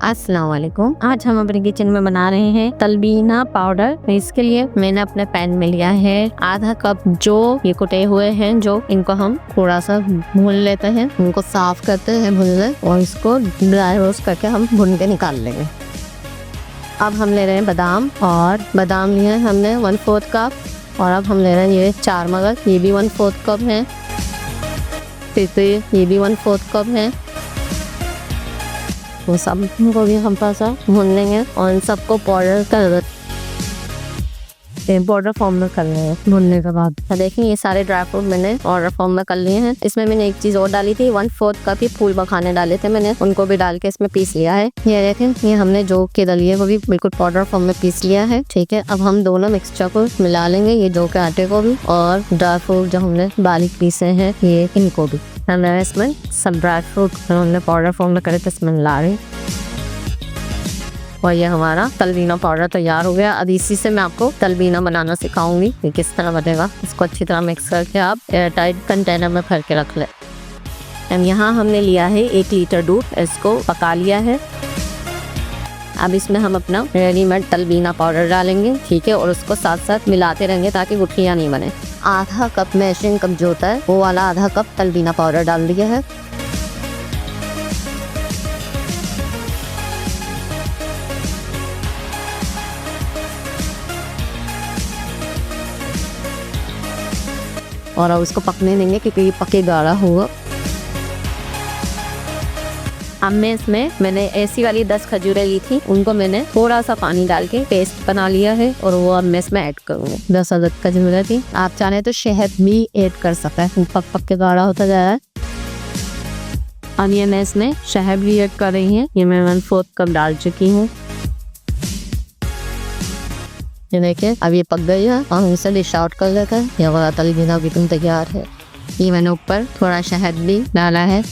अस्सलाम वालेकुम। आज हम अपने किचन में बना रहे हैं तलबीना पाउडर। तो इसके लिए मैंने अपने पैन में लिया है आधा कप जो ये कुटे हुए हैं, जो इनको हम थोड़ा सा भून लेते हैं, इनको साफ करते हैं भूनने, और इसको ड्राई रोस्ट करके हम भून के निकाल लेंगे। अब हम ले रहे हैं बादाम, और बादाम लिए हैं हमने 1/4 कप। और अब हम ले रहे हैं ये 4 मगज, ये भी 1/4 कप है। ये भी 1/4 कप है। वो सब को भी हम थोड़ा भून लेंगे और इन सबको पाउडर फॉर्म में कर लेंगे। भूनने के बाद देखिए ये सारे ड्राई फ्रूट मैंने पाउडर फॉर्म में कर लिए हैं। इसमें मैंने एक चीज और डाली थी, 1/4 कप ही फूल मखाने डाले थे मैंने, उनको भी डाल के इसमें पीस लिया है। ये देखें, ये हमने जो के दलिए वो भी बिल्कुल पाउडर फॉर्म में पीस लिया है। ठीक है, अब हम दोनों मिक्सचर को मिला लेंगे, ये जो के आटे को भी और ड्राई फ्रूट जो हमने बारीक पीसे हैं ये इनको भी। हमने इसमें सब ड्राई फ्रूट हमने पाउडर फॉर्म में करे तो इसमें मिला रहे, और ये हमारा तलबीना पाउडर तैयार हो गया। अब इसी से मैं आपको तलबीना बनाना सिखाऊंगी कि किस तरह बनेगा। इसको अच्छी तरह मिक्स करके आप एयर टाइट कंटेनर में भर के रख लें। यहाँ हमने लिया है 1 लीटर दूध, इसको पका लिया है। अब इसमें हम अपना रेडीमेड तलबीना पाउडर डालेंगे, ठीक है, और उसको साथ साथ मिलाते रहेंगे ताकि गुठलियाँ नहीं बने। आधा कप मेजरिंग कप जो होता है वो वाला आधा कप तलबीना पाउडर डाल दिया है। और अब इसको पकने देंगे क्योंकि ये पके गाढ़ा होगा। अब मैं इसमें मैंने ऐसी वाली 10 खजूरें ली थी, उनको मैंने थोड़ा सा पानी डाल के पेस्ट बना लिया है, और वो अब मैं इसमें ऐड करूँगी। 10 अदद खजूरें थी, आप चाहें तो शहद भी ऐड कर सकते हैं, पक के गाढ़ा होता जा रहा है। अब ये मैं इसमें शहद भी ऐड कर रही हूँ, ये मैं 1/4 कप डाल चुकी हूँ। ये देखिए अब ये पक गई है, हम इसे डिश आउट कर लेते हैं। ये वाला तलबीना भी तैयार है। ये मैंने ऊपर थोड़ा शहद भी डाला है।